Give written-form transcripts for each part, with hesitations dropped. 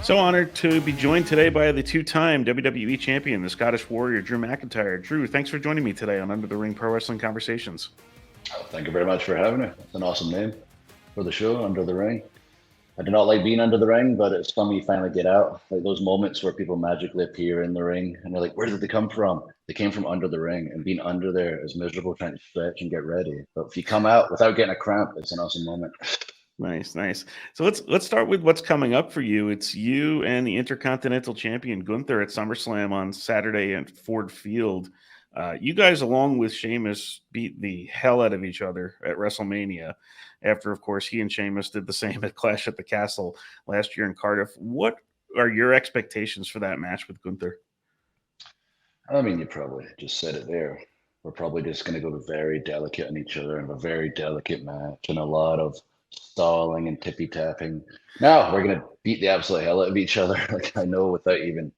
So honored to be joined today by the two-time WWE champion, the Scottish Warrior, Drew McIntyre. Drew, thanks for joining me today on Under the Ring Pro Wrestling Conversations. Oh, thank you very much for having me. It's an awesome name for the show, Under the Ring. I do not like being under the ring, but it's fun when you finally get out. Like those moments where people magically appear in the ring and you're like, where did they come from? They came from under the ring, and being under there is miserable trying to stretch and get ready. But if you come out without getting a cramp, it's an awesome moment. Nice, nice. So let's start with what's coming up for you. It's you and the Intercontinental champion Gunther at SummerSlam on Saturday at Ford Field. You guys, along with Sheamus, beat the hell out of each other at WrestleMania. After, of course, he and Sheamus did the same at Clash at the Castle last year in Cardiff. What are your expectations for that match with Gunther? I mean, you probably just said it there. We're probably just going to go very delicate on each other and have a very delicate match and a lot of stalling and tippy tapping. No, we're going to beat the absolute hell out of each other. Like I know without even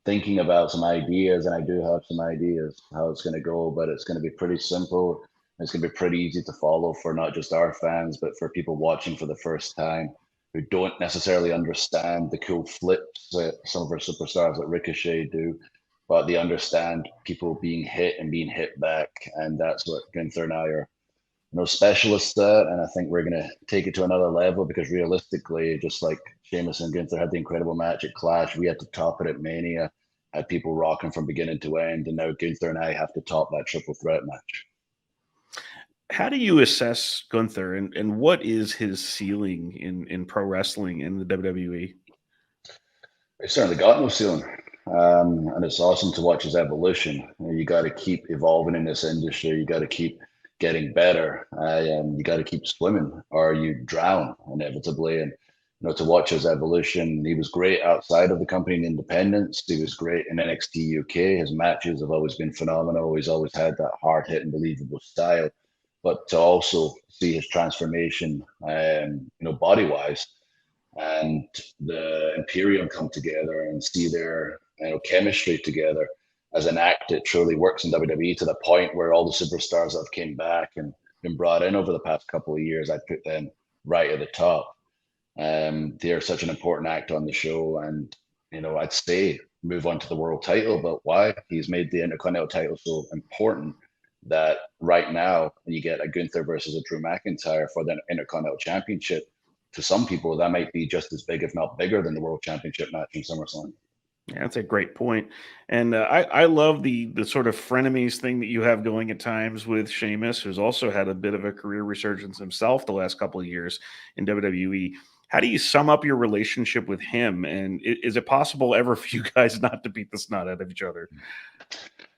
thinking about some ideas, and I do have some ideas how it's going to go, but it's going to be pretty simple. It's going to be pretty easy to follow for not just our fans, but for people watching for the first time who don't necessarily understand the cool flips that some of our superstars like Ricochet do, but they understand people being hit and being hit back, and that's what Gunther and I are specialists at. And I think we're going to take it to another level because realistically, just like Sheamus and Gunther had the incredible match at Clash, we had to top it at Mania, had people rocking from beginning to end, and now Gunther and I have to top that triple threat match. How do you assess Gunther, and what is his ceiling in pro wrestling in the WWE? He's certainly got no ceiling. And it's awesome to watch his evolution. You got to keep evolving in this industry. You got to keep getting better. You got to keep swimming, or you drown inevitably. And to watch his evolution, he was great outside of the company in independence. He was great in NXT UK. His matches have always been phenomenal. He's always had that hard hitting, believable style. But to also see his transformation, body wise, and the Imperium come together and see their chemistry together as an act that truly works in WWE to the point where all the superstars that have came back and been brought in over the past couple of years, I put them right at the top. They're such an important act on the show, and I'd say move on to the world title. But why? He's made the Intercontinental title so important that right now you get a Gunther versus a Drew McIntyre for the Intercontinental Championship. To some people, that might be just as big, if not bigger, than the World Championship match in SummerSlam. Yeah, that's a great point. And I love the sort of frenemies thing that you have going at times with Sheamus, who's also had a bit of a career resurgence himself the last couple of years in WWE. How do you sum up your relationship with him? And is it possible ever for you guys not to beat the snot out of each other?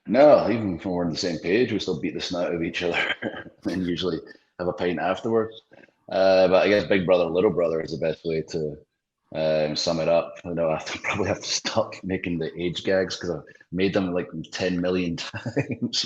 No, even when we're on the same page, we still beat the snot out of each other and usually have a pint afterwards. But I guess big brother, little brother is the best way to sum it up. I probably have to stop making the age gags because I've made them like 10 million times.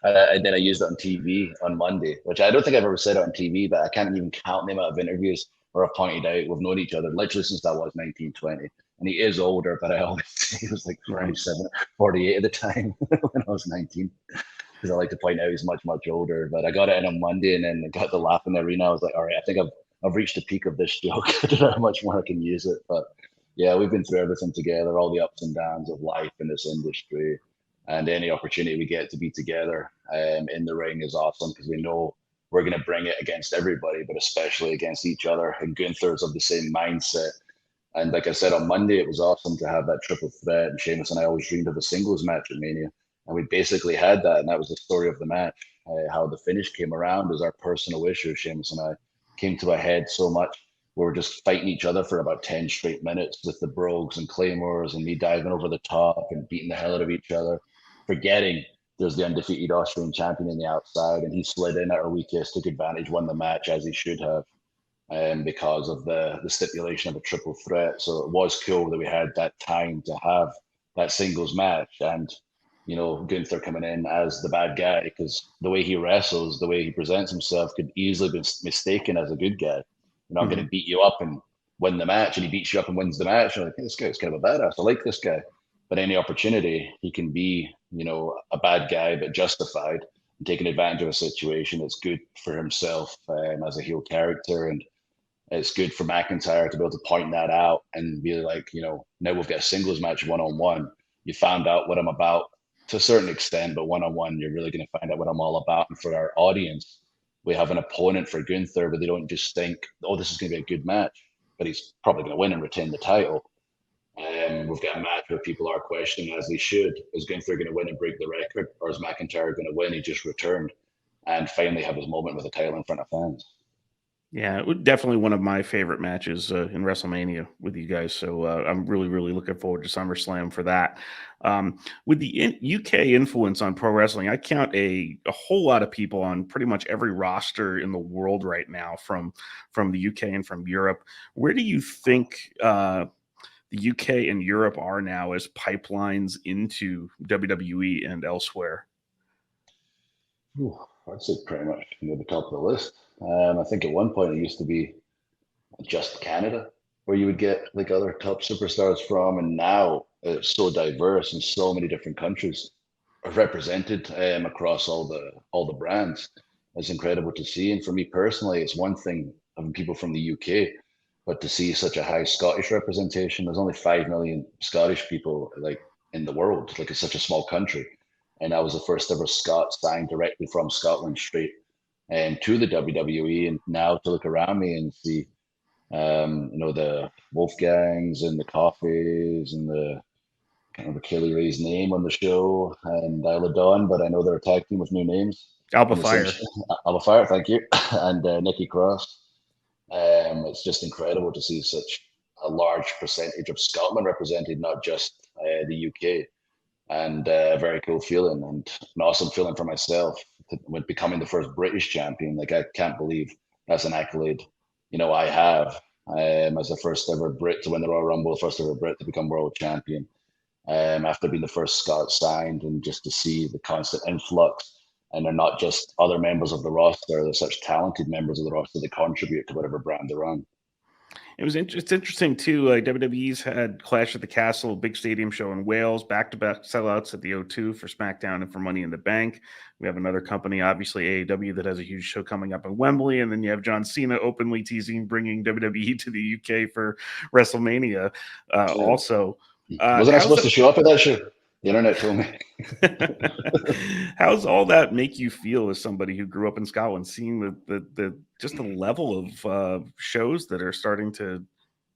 And then I used it on TV on Monday, which I don't think I've ever said it on TV, but I can't even count the amount of interviews where I've pointed out we've known each other literally since I was 19, 20. And he is older, but I always say he was like Right. 47, 48 at the time when I was 19. Because I like to point out he's much, much older. But I got it in on Monday and then I got the laugh in the arena. I was like, all right, I think I've reached the peak of this joke. I don't know how much more I can use it. But yeah, we've been through everything together, all the ups and downs of life in this industry. And any opportunity we get to be together in the ring is awesome because we know we're going to bring it against everybody, but especially against each other. And Gunther's of the same mindset. And like I said on Monday, it was awesome to have that triple threat. And Sheamus and I always dreamed of a singles match at Mania. And we basically had that. And that was the story of the match. How the finish came around was our personal issue. Sheamus and I came to a head so much. We were just fighting each other for about 10 straight minutes with the brogues and claymores and me diving over the top and beating the hell out of each other, forgetting there's the undefeated Austrian champion in the outside. And he slid in at our weakest, took advantage, won the match as he should have because of the stipulation of a triple threat. So it was cool that we had that time to have that singles match. And, Gunther coming in as the bad guy because the way he wrestles, the way he presents himself could easily be mistaken as a good guy. I'm going Mhm. to beat you up and win the match. And he beats you up and wins the match. And like, hey, this guy's kind of a badass. I like this guy. But any opportunity, he can be, a bad guy, but justified and taking advantage of a situation that's good for himself as a heel character. And it's good for McIntyre to be able to point that out and be like, now we've got a singles match one-on-one. You found out what I'm about to a certain extent, but one-on-one, you're really going to find out what I'm all about. And for our audience, we have an opponent for Gunther, but they don't just think, oh, this is going to be a good match, but he's probably going to win and retain the title. We've got a match where people are questioning, as they should, is Gunther going to win and break the record, or is McIntyre going to win? He just returned and finally have his moment with the title in front of fans. Yeah, it was definitely one of my favorite matches in WrestleMania with you guys. So I'm really, really looking forward to SummerSlam for that. With the UK influence on pro wrestling, I count a whole lot of people on pretty much every roster in the world right now from the UK and from Europe. Where do you think the UK and Europe are now as pipelines into WWE and elsewhere? Ooh, I'd say pretty much near the top of the list. I think at one point it used to be just Canada where you would get like other top superstars from, and now it's so diverse and so many different countries are represented across all the brands. It's incredible to see. And for me personally, it's one thing having people from the UK, but to see such a high Scottish representation. There's only 5 million Scottish people like in the world. Like it's such a small country, and I was the first ever Scot signed directly from Scotland straight to the WWE. And now to look around me and see, the Wolfgangs and the Coffees and the kind of the Kelly Ray's name on the show and Isla Dawn, but I know they're a tag team with new names. Alba Fire. Alba Fire, thank you. And Nikki Cross. It's just incredible to see such a large percentage of Scotland represented, not just the UK. And a very cool feeling and an awesome feeling for myself with becoming the first British champion. Like I can't believe that's an accolade, I have as the first ever Brit to win the Royal Rumble, the first ever Brit to become world champion. After being the first Scot signed, and just to see the constant influx. And they're not just other members of the roster; they're such talented members of the roster that contribute to whatever brand they're on. It's interesting too. WWE's had Clash at the Castle, big stadium show in Wales, back-to-back sellouts at the O2 for SmackDown and for Money in the Bank. We have another company, obviously AEW, that has a huge show coming up in Wembley, and then you have John Cena openly teasing bringing WWE to the UK for WrestleMania. Also, wasn't I supposed to show up at that show? The internet told me. How's all that make you feel as somebody who grew up in Scotland, seeing the just the level of shows that are starting to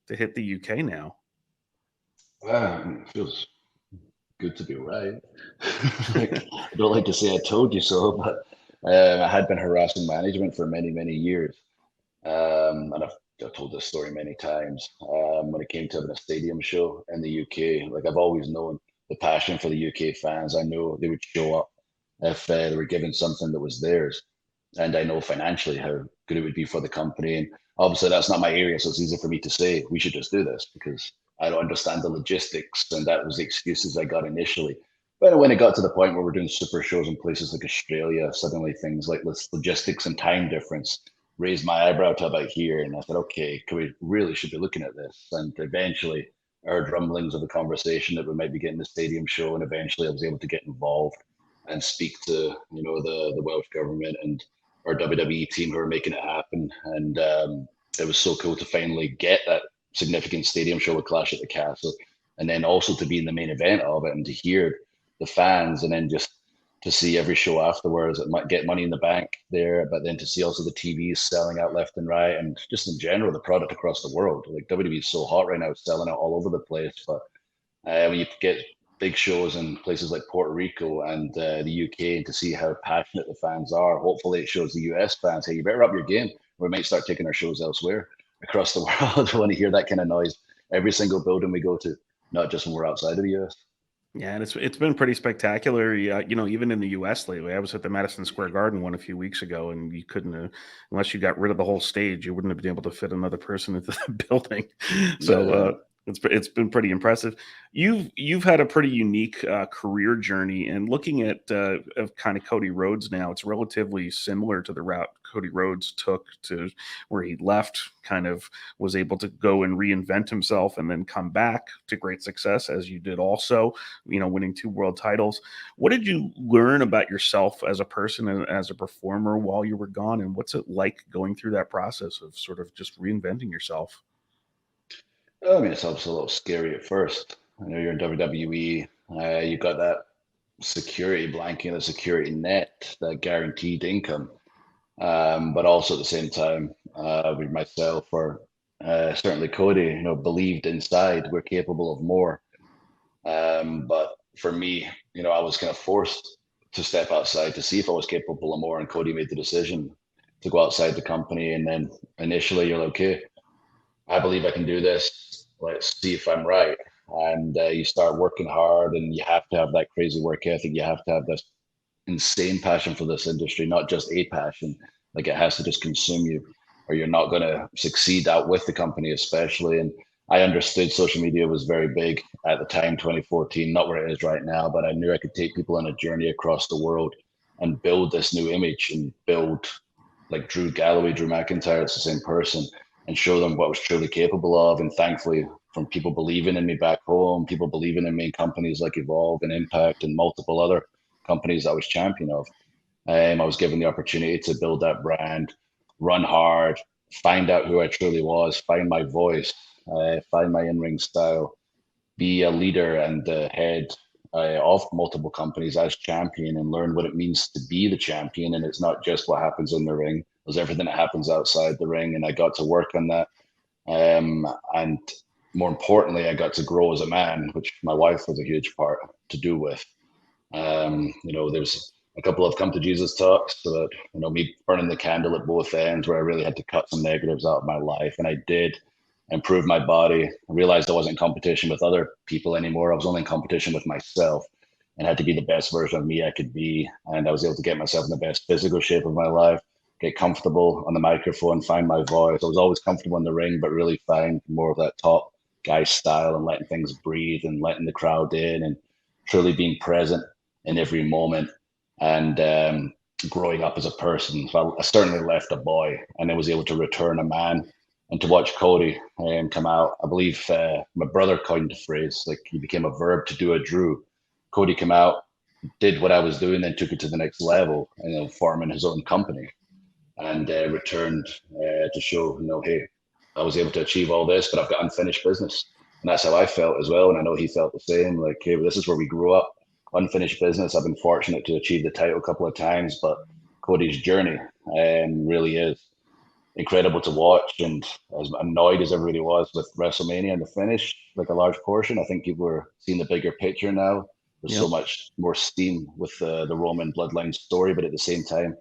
hit the UK now? It feels good to be right. I don't like to say I told you so, but I had been harassing management for many, many years. And I've told this story many times. When it came to having a stadium show in the UK, like I've always known the passion for the UK fans. I know they would show up if they were given something that was theirs. And I know financially how good it would be for the company. And obviously that's not my area, so it's easy for me to say we should just do this because I don't understand the logistics. And that was the excuses I got initially. But when it got to the point where we're doing super shows in places like Australia, suddenly things like this logistics and time difference raised my eyebrow to about here. And I said, okay, we really should be looking at this. And eventually heard rumblings of the conversation that we might be getting the stadium show. And eventually I was able to get involved and speak to, the Welsh government and our WWE team who are making it happen. And it was so cool to finally get that significant stadium show with Clash at the Castle. And then also to be in the main event of it and to hear the fans, and then just to see every show afterwards. It might get Money in the Bank there, but then to see also the TVs selling out left and right, and just in general the product across the world. Like WWE is so hot right now, it's selling out all over the place. But when you get big shows in places like Puerto Rico and the UK, and to see how passionate the fans are, hopefully it shows the US fans, hey, you better up your game. We might start taking our shows elsewhere across the world. We want to hear that kind of noise every single building we go to, not just when we're outside of the US. Yeah, and it's been pretty spectacular. Even in the U.S. lately. I was at the Madison Square Garden one a few weeks ago, and you couldn't, unless you got rid of the whole stage, you wouldn't have been able to fit another person into the building. So it's been pretty impressive. You've had a pretty unique career journey, and looking at kind of Cody Rhodes now, it's relatively similar to the route Cody Rhodes took to where he left, kind of was able to go and reinvent himself and then come back to great success, as you did also, winning 2 world titles. What did you learn about yourself as a person and as a performer while you were gone? And what's it like going through that process of sort of just reinventing yourself? I mean, it's obviously a little scary at first. I know you're in WWE. You got that security blanket, the security net, that guaranteed income. But also at the same time, with myself or certainly Cody, believed inside we're capable of more. But for me, I was kind of forced to step outside to see if I was capable of more. And Cody made the decision to go outside the company. And then initially, you're like, okay, I believe I can do this. Let's see if I'm right. And you start working hard, and you have to have that crazy work ethic. You have to have this insane passion for this industry, not just a passion. Like it has to just consume you, or you're not going to succeed out with the company, especially. And I understood social media was very big at the time, 2014, not where it is right now, but I knew I could take people on a journey across the world and build this new image and build like Drew McIntyre, it's the same person, and show them what I was truly capable of. And thankfully, from people believing in me back home, people believing in me in companies like Evolve and Impact and multiple other companies I was champion of, I was given the opportunity to build that brand, run hard, find out who I truly was, find my voice, find my in-ring style, be a leader and the head of multiple companies as champion, and learn what it means to be the champion. And it's not just what happens in the ring, there's everything that happens outside the ring. And I got to work on that. And more importantly, I got to grow as a man, which my wife was a huge part to do with. There's a couple of come to Jesus talks that, me burning the candle at both ends, where I really had to cut some negatives out of my life. And I did improve my body. I realized I wasn't in competition with other people anymore. I was only in competition with myself, and had to be the best version of me I could be. And I was able to get myself in the best physical shape of my life, get comfortable on the microphone, find my voice. I was always comfortable in the ring, but really find more of that top guy style and letting things breathe and letting the crowd in and truly being present in every moment. And growing up as a person. So I certainly left a boy, and I was able to return a man. And to watch Cody come out, I believe my brother coined the phrase, like he became a verb to do a Drew. Cody came out, did what I was doing, then took it to the next level, forming his own company, and returned to show, hey, I was able to achieve all this, but I've got unfinished business. And that's how I felt as well. And I know he felt the same. Like, hey, this is where we grew up, unfinished business. I've been fortunate to achieve the title a couple of times, but Cody's journey really is incredible to watch. And as annoyed as everybody was with WrestleMania and the finish, like a large portion, I think people are seeing the bigger picture now. There's so much more steam with the Roman bloodline story, but at the same time,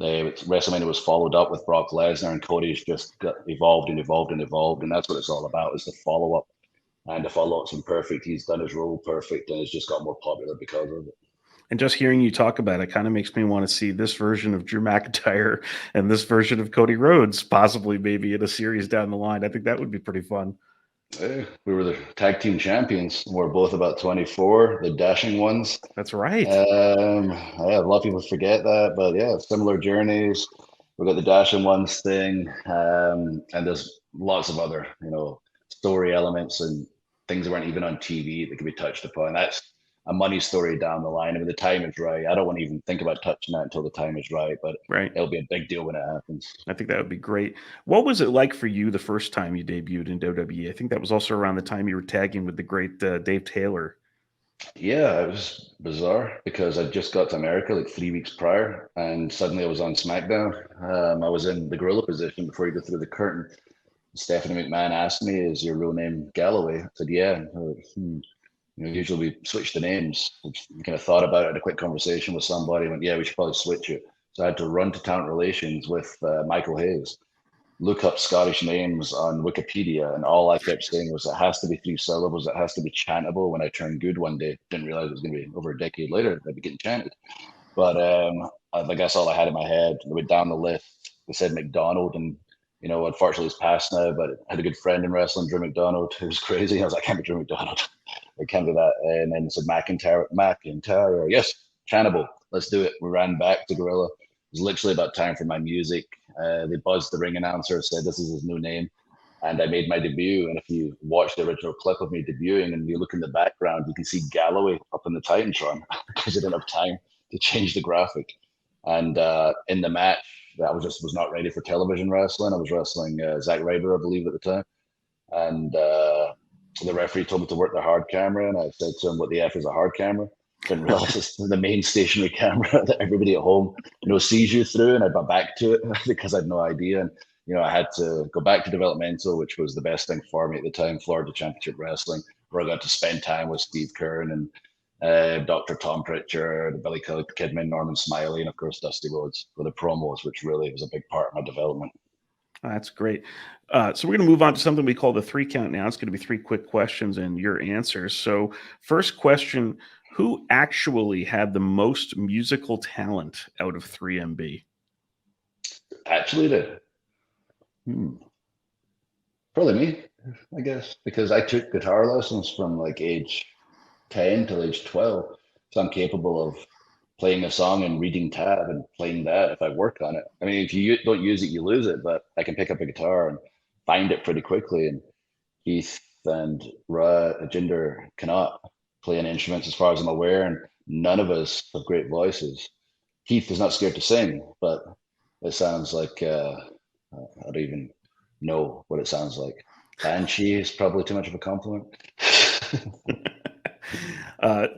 WrestleMania was followed up with Brock Lesnar, and Cody's just got evolved and evolved and evolved, and that's what it's all about, is the follow up. And the follow up's been perfect. He's done his role perfect, and it's just got more popular because of it. And just hearing you talk about it kind of makes me want to see this version of Drew McIntyre and this version of Cody Rhodes, possibly maybe in a series down the line. I think that would be pretty fun. Hey, we were the tag team champions. We're both about 24, the dashing ones. That's right. Yeah, a lot of people forget that, but yeah, similar journeys. We've got the dashing ones thing, and there's lots of other, story elements and things that weren't even on TV that could be touched upon. That's a money story down the line. I mean, the time is right. I don't want to even think about touching that until the time is right, but Right. it'll be a big deal when it happens. I think that would be great. What was it like for you the first time you debuted in WWE? I think that was also around the time you were tagging with the great Dave Taylor. Yeah, it was bizarre because I just got to America like 3 weeks prior, and suddenly I was on SmackDown. I was in the gorilla position before you go through the curtain. Stephanie McMahon asked me, "Is your real name Galloway?" I said, "Yeah." And I was like, usually we switch the names. We kind of thought about it, had a quick conversation with somebody, went, "Yeah, we should probably switch it." So I had to run to talent relations with Michael Hayes, look up Scottish names on Wikipedia, and all I kept saying was it has to be 3 syllables, it has to be chantable. When I turned good one day, didn't realize it was going to be over a decade later I'd be getting chanted. But I guess all I had in my head. I went down the list. They said McDonald, and unfortunately he's passed now. But I had a good friend in wrestling, Drew McDonald, who was crazy. I was like, I can't be Drew McDonald. I can't do that. And then it said McIntyre. Yes, chantable. Let's do it. We ran back to Gorilla. was literally about time for my music. They buzzed the ring announcer, said this is his new name, and I made my debut. And if you watch the original clip of me debuting and you look in the background, you can see Galloway up in the Titantron because I didn't have time to change the graphic. And in the match, I was not ready for television wrestling. I was wrestling Zack Ryder, I believe, at the time. And the referee told me to work the hard camera, and I said to him, "What the F is a hard camera?" Didn't realize it's the main stationary camera that everybody at home, sees you through, and I got back to it because I had no idea. And I had to go back to developmental, which was the best thing for me at the time, Florida Championship Wrestling, where I got to spend time with Steve Kern and Dr. Tom Pritchard, Billy Kidman, Norman Smiley, and of course Dusty Rhodes for the promos, which really was a big part of my development. That's great. So we're going to move on to something we call the 3 count now. It's going to be 3 quick questions and your answers. So first question, who actually had the most musical talent out of 3MB? Actually did. Probably me, I guess, because I took guitar lessons from like age 10 till age 12. So I'm capable of playing a song and reading tab and playing that if I work on it. I mean, if you don't use it, you lose it, but I can pick up a guitar and find it pretty quickly. And Keith and Jinder cannot play any instruments as far as I'm aware, and none of us have great voices. Keith is not scared to sing, but it sounds like I don't even know what it sounds like. Banshee is probably too much of a compliment.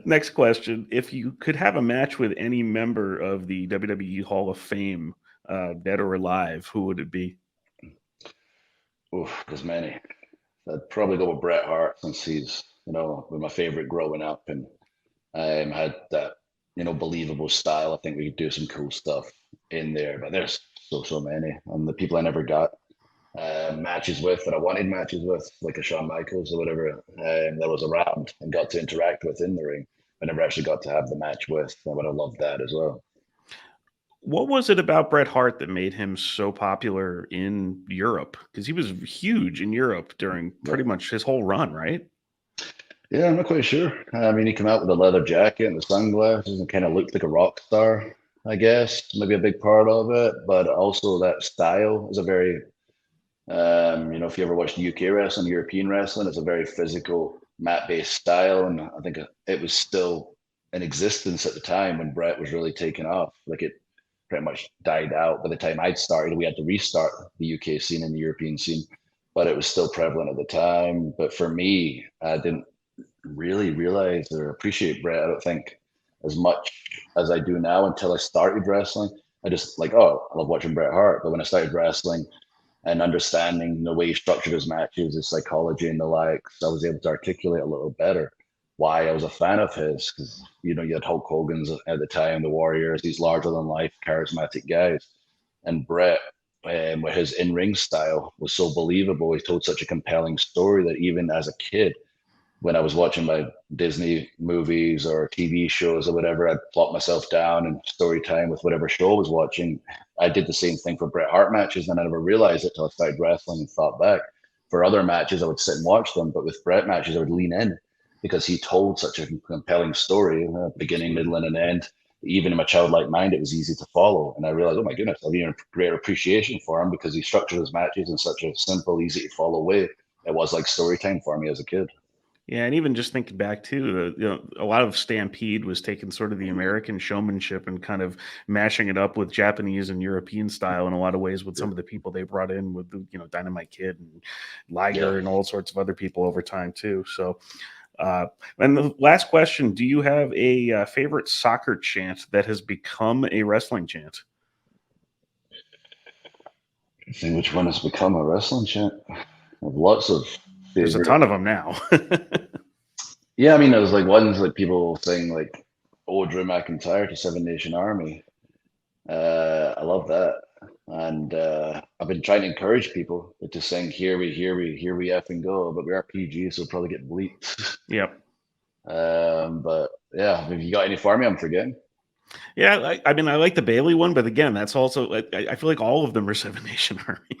Next question. If you could have a match with any member of the WWE Hall of Fame, dead or alive, who would it be? Oof, there's many. I'd probably go with Bret Hart since he's, was my favorite growing up and had that, believable style. I think we could do some cool stuff in there, but there's so many. And the people I never got matches with that I wanted matches with, like a Shawn Michaels or whatever, that was around and got to interact with in the ring. I never actually got to have the match with. I would have loved that as well. What was it about Bret Hart that made him so popular in Europe? Because he was huge in Europe during pretty much his whole run, right? Yeah, I'm not quite sure. I mean, he came out with a leather jacket and the sunglasses and kind of looked like a rock star, I guess. Maybe a big part of it, but also that style is a very, if you ever watched UK wrestling, European wrestling, it's a very physical mat-based style, and I think it was still in existence at the time when Bret was really taking off. Like it pretty much died out by the time I'd started. We had to restart the UK scene and the European scene, but it was still prevalent at the time. But for me, I didn't really realize or appreciate Bret, I don't think, as much as I do now until I started wrestling. I just like, oh, I love watching Bret Hart. But when I started wrestling and understanding the way he structured his matches, his psychology and the likes, I was able to articulate a little better why I was a fan of his. Because, you had Hulk Hogan's at the time, the Warriors, these larger than life, charismatic guys. And Bret, with his in-ring style, was so believable. He told such a compelling story that even as a kid, when I was watching my Disney movies or TV shows or whatever, I'd plop myself down and story time with whatever show I was watching. I did the same thing for Bret Hart matches, and I never realized it till I started wrestling and thought back. For other matches, I would sit and watch them, but with Bret matches, I would lean in because he told such a compelling story, beginning, middle, and an end. Even in my childlike mind, it was easy to follow. And I realized, oh my goodness, I have even a greater appreciation for him because he structured his matches in such a simple, easy to follow way. It was like story time for me as a kid. Yeah, and even just thinking back to a lot of Stampede was taking sort of the American showmanship and kind of mashing it up with Japanese and European style in a lot of ways with some of the people they brought in with Dynamite Kid and Liger and all sorts of other people over time too. So, and the last question: do you have a favorite soccer chant that has become a wrestling chant? See which one has become a wrestling chant. I have lots of There's a ton of them now. Yeah, I mean, there's like ones like people saying like, "Oh, Drew McIntyre to Seven Nation Army." I love that, and I've been trying to encourage people to sing "Here we, here we effing go," but we are PG, so we'll probably get bleeped. Yep. But yeah, have you got any for me? I'm forgetting. Yeah, I mean, I like the Bailey one, but again, that's also I feel like all of them are Seven Nation Army.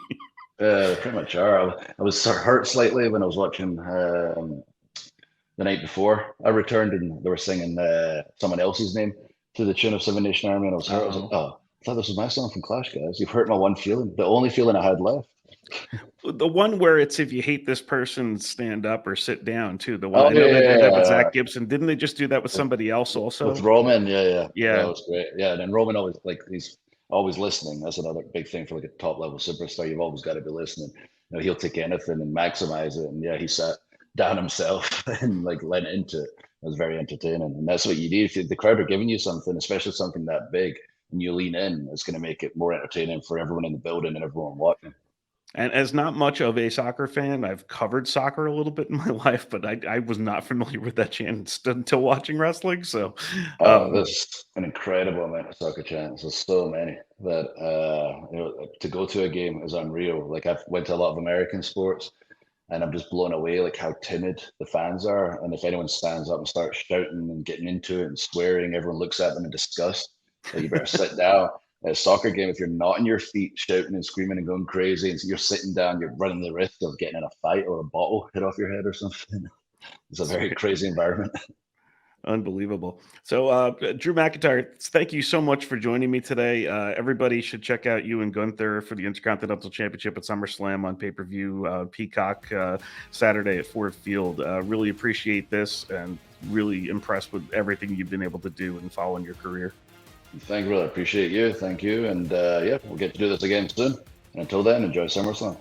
They pretty much are. I was sort of hurt slightly when I was watching the night before I returned, and they were singing someone else's name to the tune of Seven Nation Army, and I was hurt. I was like, oh, thought this was my song from Clash, guys. You've hurt my one feeling, the only feeling I had left. The one where it's if you hate this person, stand up or sit down too. The one Oh I know they did that with yeah, Zach Gibson. Didn't they just do that with somebody else also? with Roman. Yeah, Yeah. that was great. Yeah, and then Roman always he's always listening. That's another big thing for like a top level superstar. You've always got to be listening. You know, he'll take anything and maximize it. And yeah, he sat down himself and like lent into it. It was very entertaining, and that's what you need. If the crowd are giving you something, especially something that big, and you lean in, it's going to make it more entertaining for everyone in the building and everyone watching. And as not much of a soccer fan, I've covered soccer a little bit in my life, but I was not familiar with that chant until watching wrestling. So, There's an incredible amount of soccer chants. There's so many that to go to a game is unreal. Like I've went to a lot of American sports, and I'm just blown away like how timid the fans are. And if anyone stands up and starts shouting and getting into it and swearing, everyone looks at them in disgust. Like you better sit down. At a soccer game, if you're not on your feet shouting and screaming and going crazy, and so you're sitting down, you're running the risk of getting in a fight or a bottle hit off your head or something. It's a very crazy environment. unbelievable. So, Drew McIntyre, thank you so much for joining me today. Everybody should check out you and Gunther for the Intercontinental Championship at SummerSlam on pay-per-view, Peacock, Saturday at Ford Field. Really appreciate this and really impressed with everything you've been able to do and follow in your career. Thank you, brother. Appreciate you. Thank you. And yeah, we'll get to do this again soon. And until then, enjoy SummerSlam.